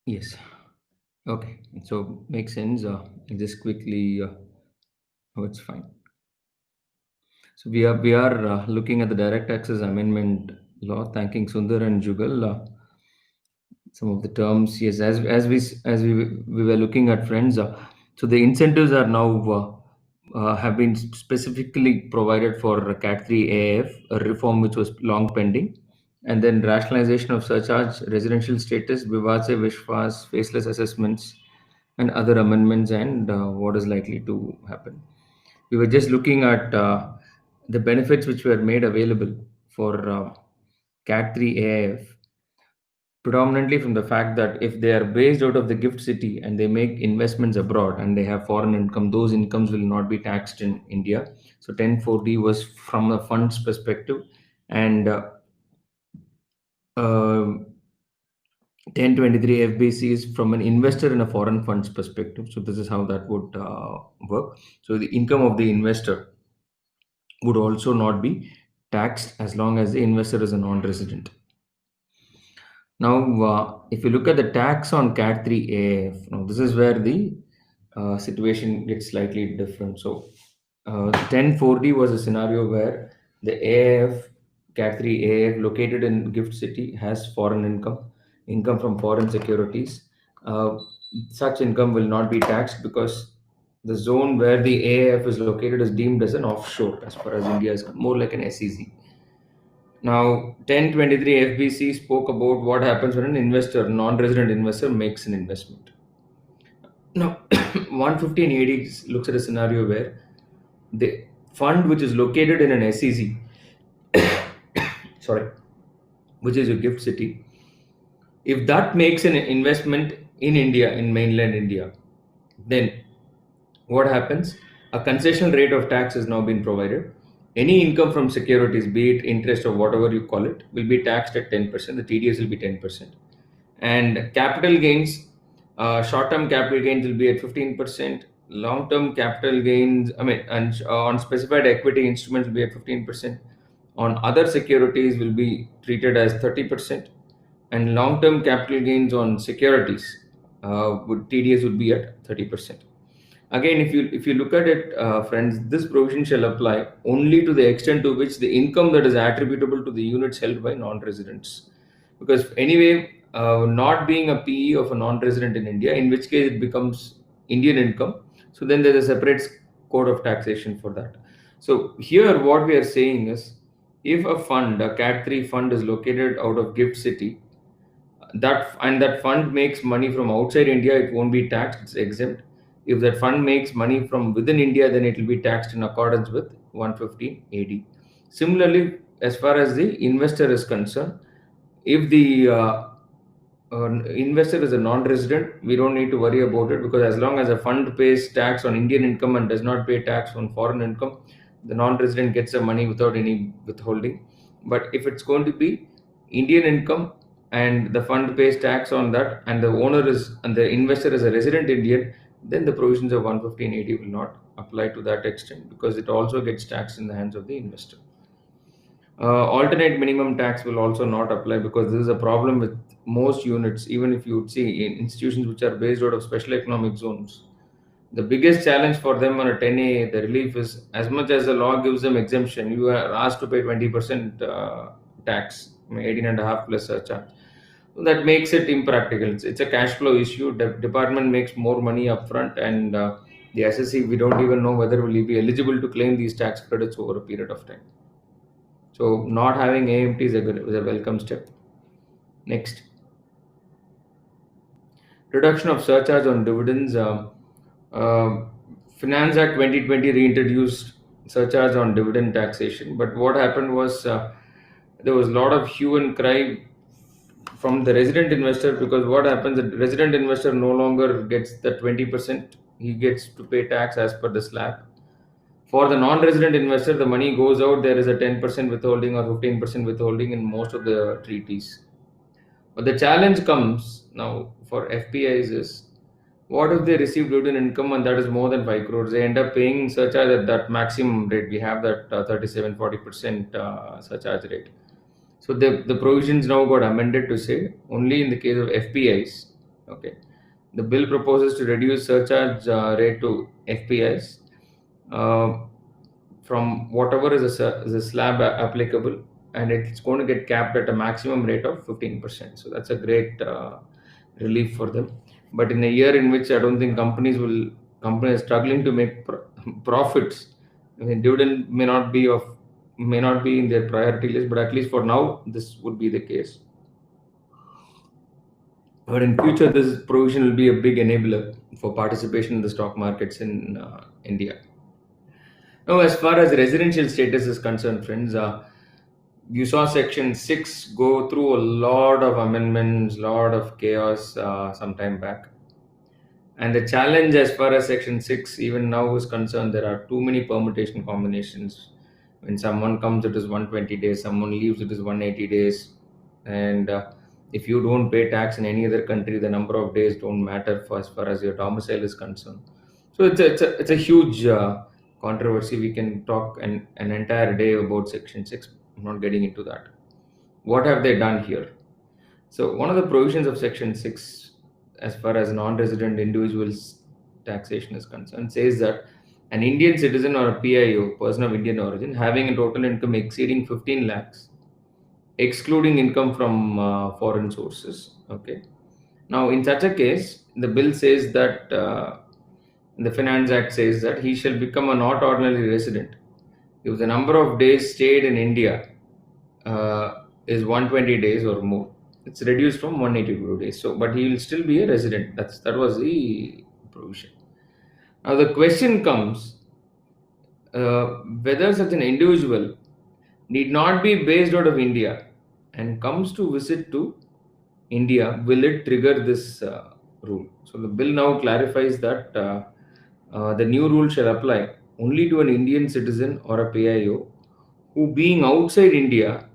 Yes. Okay. So makes sense. Just quickly. Oh, it's fine. So we are looking at the direct access amendment law. Thanking Sundar and Jugal. Some of the terms, yes, as we were looking at friends. So the incentives are now have been specifically provided for Cat 3 AF, a reform which was long pending, and then rationalization of surcharge, residential status, Vivace, Vishwas, faceless assessments, and other amendments, and what is likely to happen. We were just looking at the benefits which were made available for Cat 3 AIF, predominantly from the fact that if they are based out of the gift city and they make investments abroad and they have foreign income, those incomes will not be taxed in India. So 1040 was from the funds perspective, and 1023 FBC is from an investor in a foreign funds perspective. So this is how that would work. So the income of the investor would also not be taxed as long as the investor is a non-resident. Now, if you look at the tax on Cat 3 AF, now this is where the situation gets slightly different. So, 1040 was a scenario where the AF, Cat 3 AF, located in Gift City, has foreign income, income from foreign securities. Uh, Such income will not be taxed because the zone where the AF is located is deemed as an offshore as far as India is more like an SEZ. Now, 1023 FBC spoke about what happens when an investor, non-resident investor, makes an investment. Now, 115 AD looks at a scenario where the fund which is located in an SEZ, sorry, which is a gift city, if that makes an investment in India, in mainland India, then what happens? A concessional rate of tax has now been provided. Any income from securities, be it interest or whatever you call it, will be taxed at 10%. The TDS will be 10%. And capital gains, short-term capital gains will be at 15%. Long-term capital gains, I mean, and on specified equity instruments will be at 15%. On other securities will be treated as 30%, and long-term capital gains on securities would TDS would be at 30%. Again, if you look at it, friends, this provision shall apply only to the extent to which the income that is attributable to the units held by non-residents. Because anyway, not being a PE of a non-resident in India, in which case it becomes Indian income. So then there's a separate code of taxation for that. So here, what we are saying is, if a fund, a Cat 3 fund, is located out of Gift City, that fund makes money from outside India, it won't be taxed, it's exempt. If that fund makes money from within India, then it will be taxed in accordance with 115 AD. Similarly, as far as the investor is concerned, if the investor is a non-resident, we don't need to worry about it, because as long as a fund pays tax on Indian income and does not pay tax on foreign income, the non-resident gets the money without any withholding. But if it's going to be Indian income and the fund pays tax on that, and the owner is and the investor is a resident Indian, then the provisions of 11580 will not apply to that extent, because it also gets taxed in the hands of the investor. Alternate minimum tax will also not apply, because this is a problem with most units. Even if you would see in institutions which are based out of special economic zones, the biggest challenge for them on a 10A, the relief is, as much as the law gives them exemption, you are asked to pay 20% tax, I mean, 18.5 plus surcharge. So that makes it impractical. It's a cash flow issue. The department makes more money upfront, and the SSC, we don't even know whether will be eligible to claim these tax credits over a period of time. So not having AMT is a welcome step. Next, reduction of surcharge on dividends. Uh, Finance Act 2020 reintroduced surcharge on dividend taxation, but what happened was, there was a lot of hue and cry from the resident investor, because what happens, the resident investor no longer gets the 20%, he gets to pay tax as per the slab. For the non-resident investor, the money goes out, there is a 10% withholding or 15% withholding in most of the treaties. But the challenge comes now for FPIs is, what if they receive dividend income and that is more than 5 crores? They end up paying surcharge at that maximum rate. We have that 37 40% surcharge rate. So the provisions now got amended to say only in the case of FPIs, Okay, the bill proposes to reduce surcharge rate to FPIs uh, from whatever is the slab applicable, and it's going to get capped at a maximum rate of 15%. So that's a great relief for them. But in a year in which I don't think companies are struggling to make profits, I mean, dividend may not be in their priority list, but at least for now, this would be the case. But in future, this provision will be a big enabler for participation in the stock markets in India. Now, as far as residential status is concerned, friends, you saw Section 6 go through a lot of amendments, lot of chaos some time back. And the challenge as far as Section 6 even now is concerned, there are too many permutation combinations. When someone comes, it is 120 days, someone leaves, it is 180 days. And if you don't pay tax in any other country, the number of days don't matter for as far as your domicile is concerned. So it's a huge controversy. We can talk an entire day about Section 6. I'm not getting into that. What have they done here? So one of the provisions of Section 6, as far as non-resident individuals taxation is concerned, says that an Indian citizen or a PIO, person of Indian origin, having a total income exceeding 15 lakhs, excluding income from foreign sources. Okay. Now, in such a case, the bill says that the Finance Act says that he shall become a not ordinary resident if the number of days stayed in India is 120 days or more. It's reduced from 182 days. So, but he will still be a resident. That was the provision. Now the question comes whether such an individual need not be based out of India and comes to visit to India, will it trigger this rule? So the bill now clarifies that the new rule shall apply only to an Indian citizen or a PIO who, being outside India,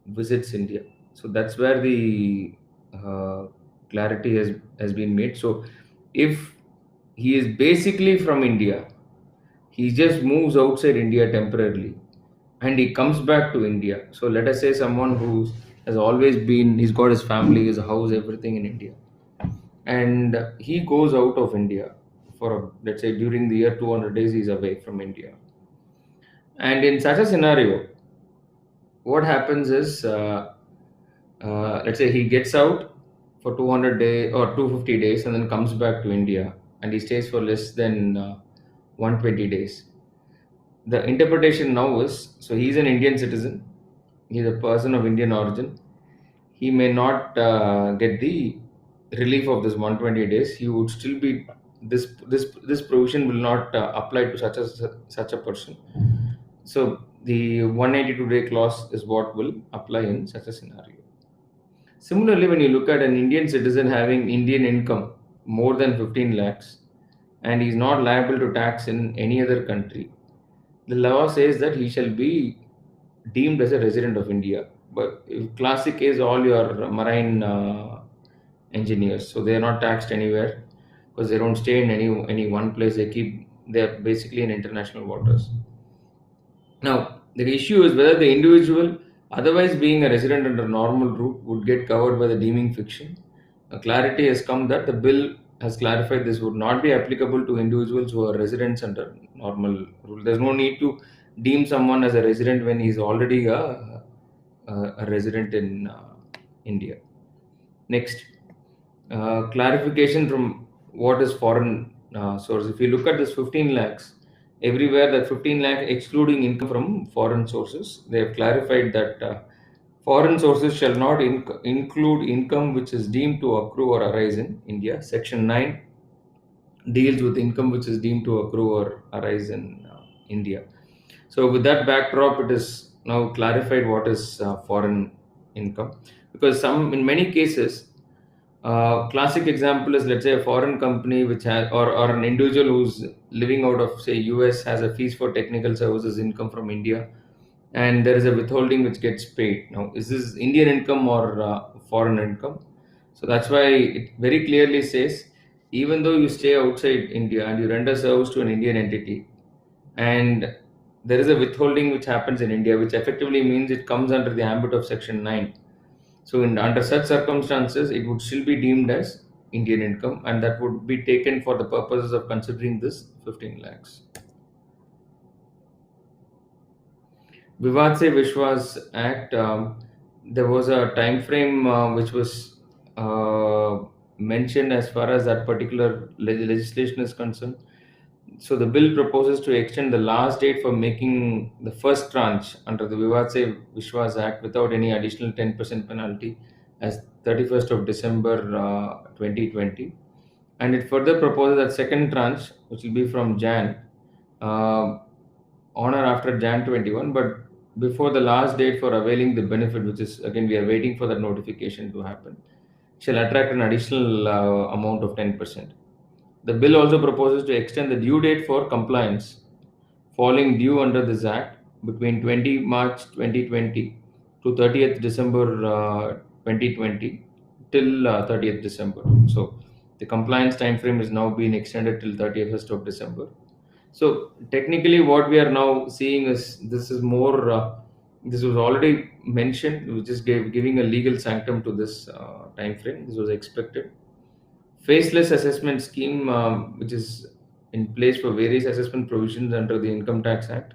visits India. So that's where the uh, clarity has been made. So if he is basically from India, he just moves outside India temporarily and he comes back to India. So let us say someone who has always been, he's got his family, his house, everything in India, and he goes out of India for, let's say, during the year 200 days, he's away from India. And in such a scenario, what happens is, let's say he gets out for 200 days or 250 days and then comes back to India and he stays for less than 120 days. The interpretation now is, so he's an Indian citizen, he's a person of Indian origin, he may not get the relief of this 120 days. He would still be, this provision will not apply to such a person. So the 182-day clause is what will apply in such a scenario. Similarly, when you look at an Indian citizen having Indian income more than 15 lakhs and he's not liable to tax in any other country, the law says that he shall be deemed as a resident of India. But classic is all your marine engineers, so they are not taxed anywhere because they don't stay in any one place. They are basically in international waters. Now, the issue is whether the individual, otherwise being a resident under normal route, would get covered by the deeming fiction. A clarity has come that the bill has clarified this would not be applicable to individuals who are residents under normal rule. There's no need to deem someone as a resident when he's already a resident in India. Next, clarification from what is foreign source. If you look at this 15 lakhs, everywhere that 15 lakh excluding income from foreign sources, they have clarified that foreign sources shall not include income which is deemed to accrue or arise in India. Section 9 deals with income which is deemed to accrue or arise in India. So with that backdrop, it is now clarified what is foreign income, because in many cases, classic example is, let's say, a foreign company which has, or an individual who's living out of, say, US, has a fees for technical services income from India, and there is a withholding which gets paid. Now, is this Indian income or foreign income? So that's why it very clearly says, even though you stay outside India and you render service to an Indian entity, and there is a withholding which happens in India, which effectively means it comes under the ambit of Section 9. So, under such circumstances, it would still be deemed as Indian income, and that would be taken for the purposes of considering this 15 lakhs. Vivad Se Vishwas Act, there was a time frame which was uh, mentioned as far as that particular legislation is concerned. So the bill proposes to extend the last date for making the first tranche under the Vivad Se Vishwas Act without any additional 10% penalty as 31st of December 2020. And it further proposes that second tranche, which will be from Jan, uh, on or after Jan 21, but before the last date for availing the benefit, which is again we are waiting for that notification to happen, shall attract an additional amount of 10%. The bill also proposes to extend the due date for compliance falling due under this act between 20 March 2020 to 30th December 2020 till 30th December. So the compliance time frame is now being extended till 31st of December. So technically, what we are now seeing is this is more. This was already mentioned. We just giving a legal sanctum to this time frame. This was expected. Faceless assessment scheme, which is in place for various assessment provisions under the Income Tax Act.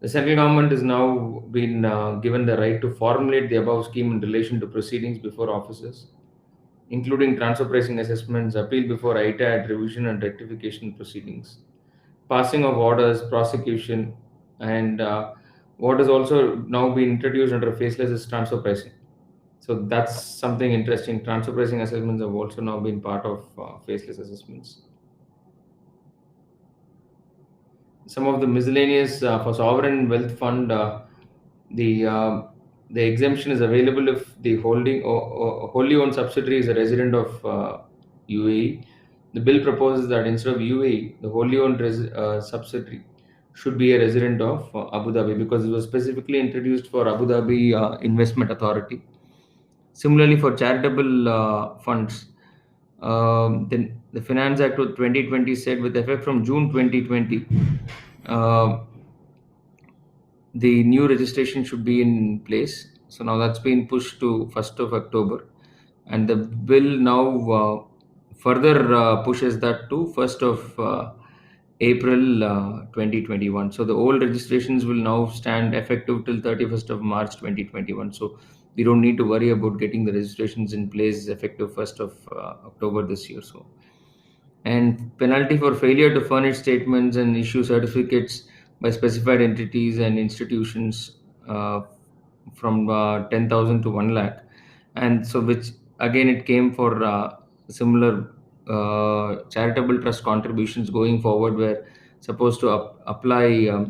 The central government has now been given the right to formulate the above scheme in relation to proceedings before officers, including transfer pricing assessments, appeal before ITAD, revision and rectification proceedings, passing of orders, prosecution, and what has also now been introduced under faceless is transfer pricing. So that's something interesting. Transfer pricing assessments have also now been part of faceless assessments. Some of the miscellaneous for sovereign wealth fund, the uh, the exemption is available if the holding or wholly owned subsidiary is a resident of UAE. The bill proposes that instead of UAE, the wholly owned subsidiary should be a resident of Abu Dhabi because it was specifically introduced for Abu Dhabi Investment Authority. Similarly, for charitable funds, then the Finance Act of 2020 said with effect from June 2020, uh, the new registration should be in place. So now that's been pushed to 1st of October, and the bill now further pushes that to 1st of April 2021. So the old registrations will now stand effective till 31st of March 2021. So we don't need to worry about getting the registrations in place effective 1st of October this year. So, and penalty for failure to furnish statements and issue certificates by specified entities and institutions from 10,000 to 1 lakh. And so, which again, it came for similar charitable trust contributions going forward, were supposed to apply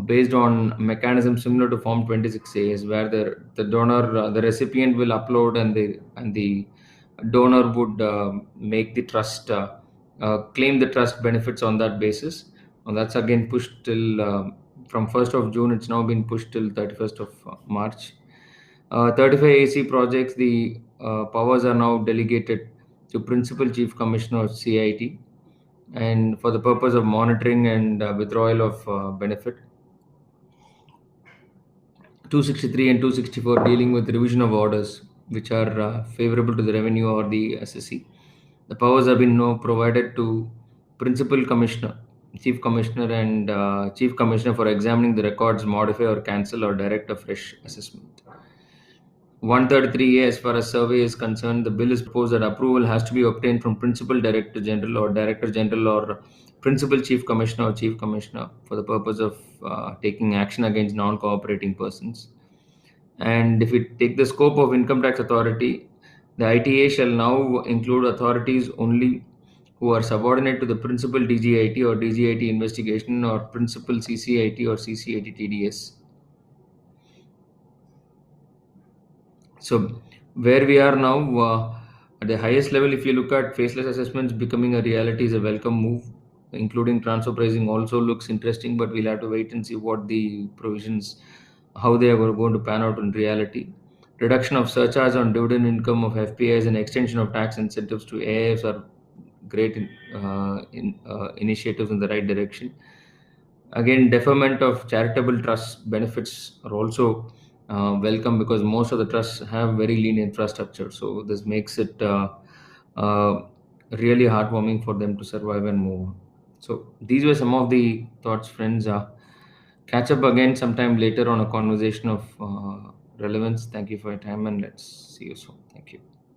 based on mechanism similar to Form 26A, is where the donor, the recipient will upload, and the donor would make the trust claim the trust benefits on that basis. And that's again pushed till from 1st of June. It's now been pushed till 31st of March. 35 AC projects, the powers are now delegated to Principal Chief Commissioner of CIT, and for the purpose of monitoring and withdrawal of benefit. 263 and 264 dealing with revision of orders which are favorable to the revenue or the SSC. The powers have been now provided to Principal Commissioner, Chief Commissioner, and Chief Commissioner for examining the records, modify or cancel or direct a fresh assessment. 133A, as far as survey is concerned, the bill is proposed that approval has to be obtained from Principal Director General or Director General or Principal Chief Commissioner or Chief Commissioner for the purpose of taking action against non-cooperating persons. And if we take the scope of Income Tax Authority, the ITA shall now include authorities only who are subordinate to the Principal DGIT or DGIT investigation or Principal CCIT or CCIT TDS. So where we are now, at the highest level, if you look at faceless assessments becoming a reality, is a welcome move. Including transfer pricing also looks interesting, but we'll have to wait and see what the provisions, how they are going to pan out in reality. Reduction of surcharge on dividend income of FPIs and extension of tax incentives to AIFs are great initiatives in the right direction. Again, deferment of charitable trust benefits are also welcome because most of the trusts have very lean infrastructure. So this makes it uh, really heartwarming for them to survive and move on. So these were some of the thoughts, friends. Catch up again sometime later on a conversation of relevance. Thank you for your time, and let's see you soon.